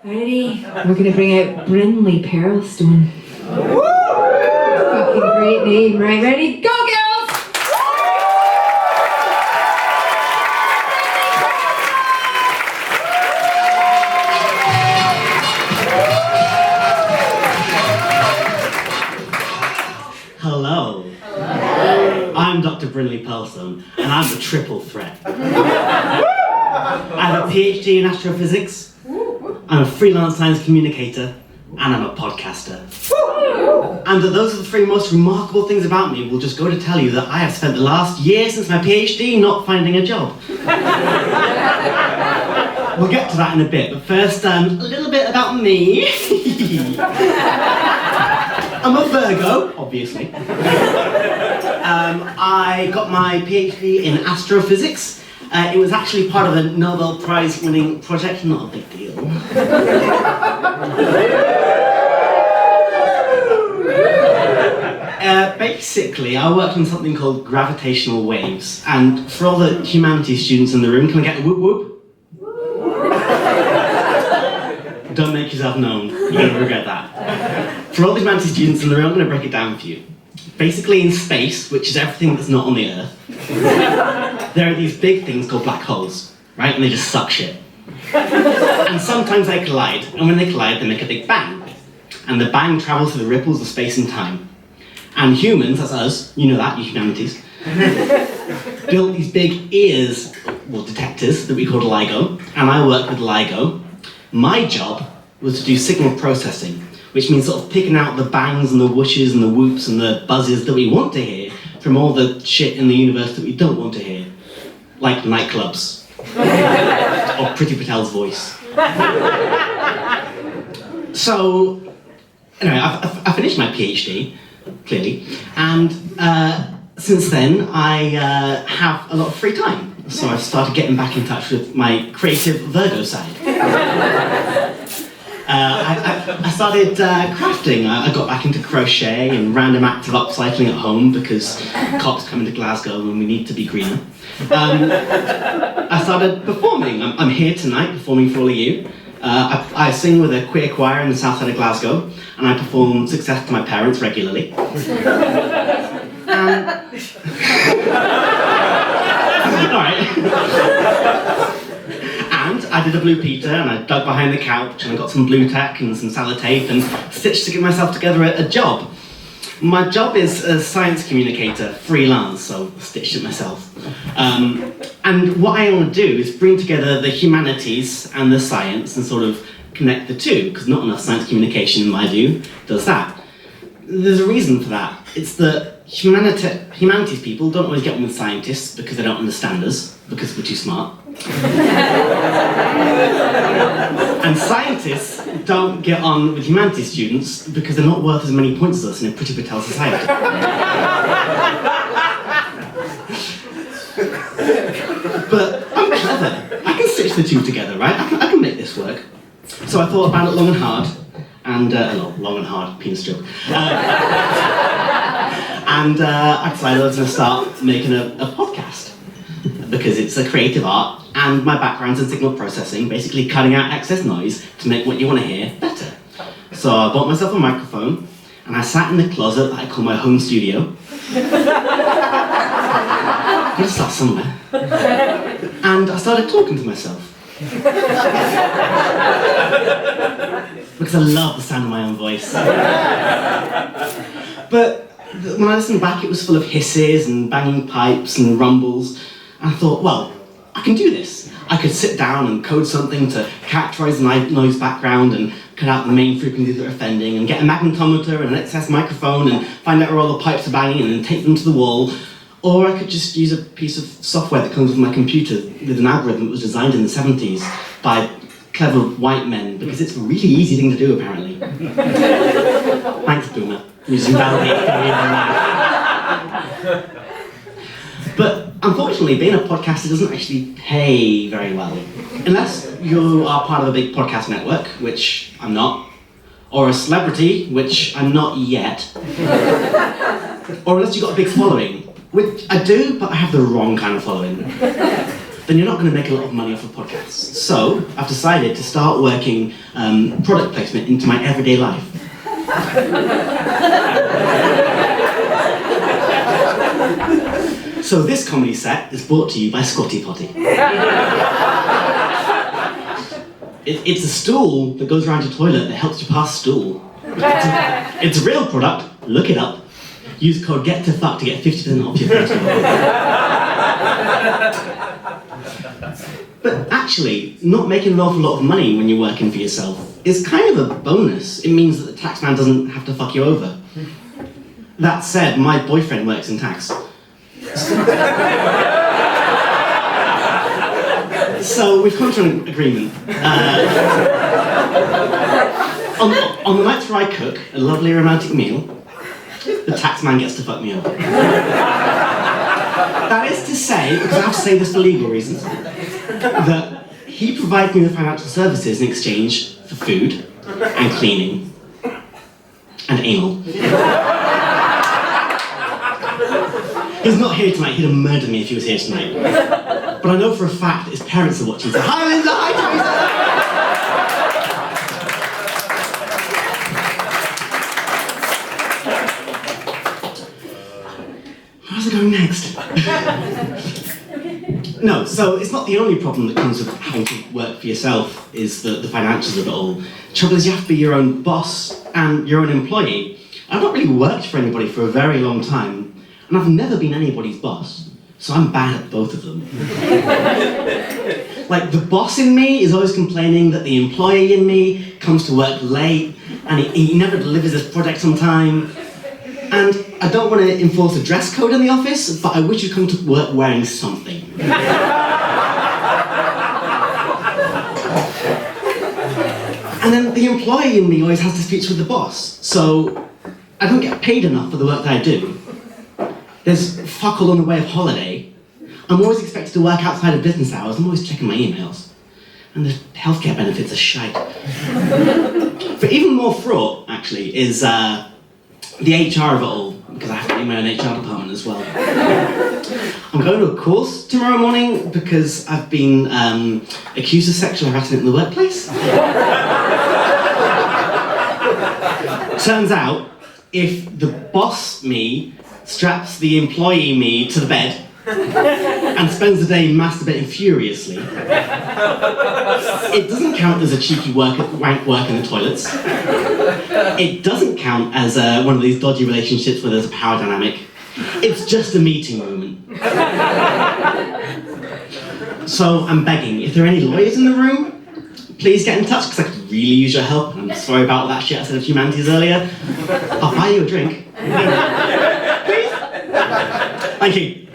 Ready? We're gonna bring out Brynley Pearlstone. Fucking great name, right? Ready? Go, girls! Hello. I'm Dr. Brynley Pearlstone, and I'm a triple threat. I have a PhD in astrophysics, I'm a freelance science communicator, and I'm a podcaster. And those are the three most remarkable things about me. We'll just go to tell you that I have spent the last year since my PhD not finding a job. We'll get to that in a bit, but first, a little bit about me. I'm a Virgo, obviously. I got my PhD in astrophysics. It was actually part of a Nobel Prize winning project, not a big deal. Basically, I worked on something called gravitational waves, and for all the humanities students in the room, can I get a whoop whoop? Don't make yourself known, you're going to regret that. For all the humanities students in the room, I'm going to break it down for you. Basically in space, which is everything that's not on the Earth, there are these big things called black holes, right? And they just suck shit. And sometimes they collide, and when they collide, they make a big bang. And the bang travels through the ripples of space and time. And humans, that's us, you know that, you humanities, built these big ears, well, detectors, that we called LIGO, and I worked with LIGO. My job was to do signal processing, which means sort of picking out the bangs and the whooshes and the whoops and the buzzes that we want to hear from all the shit in the universe that we don't want to hear. Like nightclubs. Or Priti Patel's voice. So, anyway, I finished my PhD, clearly, and since then I have a lot of free time. So I've started getting back in touch with my creative Virgo side. I started crafting. I got back into crochet and random acts of upcycling at home because cops come into Glasgow and we need to be greener. I started performing. I'm here tonight performing for all of you. I sing with a queer choir in the south side of Glasgow, and I perform Success to my parents regularly. Alright. And I did a Blue Peter, and I dug behind the couch, and I got some blue tack and some sellotape and stitched to get myself together a job. My job is a science communicator, freelance, so I stitched it myself. And what I want to do is bring together the humanities and the science and sort of connect the two, because not enough science communication, in my view, does that. There's a reason for that. It's that humanities people don't always get on with scientists because they don't understand us, because we're too smart. And scientists don't get on with humanities students because they're not worth as many points as us in a Priti Patel society. But I'm clever. I can stitch the two together, right? I can make this work. So I thought about it long and hard, and long and hard, penis joke. And I decided I was going to start making a podcast because it's a creative art, and my background's in signal processing, basically cutting out excess noise to make what you want to hear better. So I bought myself a microphone, and I sat in the closet that I call my home studio. Gotta start somewhere. And I started talking to myself. Because I love the sound of my own voice. But when I listened back, it was full of hisses and banging pipes and rumbles. And I thought, well, I can do this. I could sit down and code something to characterize the noise background and cut out the main frequencies that are offending, and get a magnetometer and an excess microphone and find out where all the pipes are banging and then tape them to the wall. Or I could just use a piece of software that comes with my computer with an algorithm that was designed in the 70s by clever white men, because it's a really easy thing to do, apparently. Thanks, Boomer. You're just invalidating me on that. But unfortunately, being a podcaster doesn't actually pay very well. Unless you are part of a big podcast network, which I'm not, or a celebrity, which I'm not yet, or unless you've got a big following, which I do, but I have the wrong kind of following. The then you're not going to make a lot of money off of podcasts. So I've decided to start working product placement into my everyday life. So this comedy set is brought to you by Squatty Potty. It's a stool that goes around your toilet that helps you pass stool. It's a real product, look it up. Use code GETTOFUCK to get 50% off your first order. But actually, not making an awful lot of money when you're working for yourself is kind of a bonus. It means that the taxman doesn't have to fuck you over. That said, my boyfriend works in tax. So we've come to an agreement. On the nights where I cook a lovely romantic meal, the taxman gets to fuck me over. That is to say, because I have to say this for legal reasons, that he provides me with financial services in exchange for food and cleaning and anal. He's not here tonight, he'd have murdered me if he was here tonight. But I know for a fact that his parents are watching, so hi Linda, hi Teresa! How's it going next? No, so it's not the only problem that comes with having to work for yourself, is the financials of it all. The trouble is you have to be your own boss and your own employee. I've not really worked for anybody for a very long time, and I've never been anybody's boss, so I'm bad at both of them. Like, the boss in me is always complaining that the employee in me comes to work late, and he never delivers his project on time. And I don't want to enforce a dress code in the office, but I wish you'd come to work wearing something. And then the employee in me always has to speak with the boss, so I don't get paid enough for the work that I do. There's fuck all in the way of holiday. I'm always expected to work outside of business hours. I'm always checking my emails. And the healthcare benefits are shite. But even more fraught, actually, is the HR of it all, because I have to be in my own HR department as well. I'm going to a course tomorrow morning because I've been accused of sexual harassment in the workplace. Turns out, if the boss me straps the employee me to the bed and spends the day masturbating furiously, it doesn't count as a cheeky wank work in the toilets. It doesn't count as one of these dodgy relationships where there's a power dynamic. It's just a meeting moment. So I'm begging, if there are any lawyers in the room, please get in touch, because I could really use your help. I'm sorry about all that shit I said of humanities earlier. I'll buy you a drink. Please? Thank you.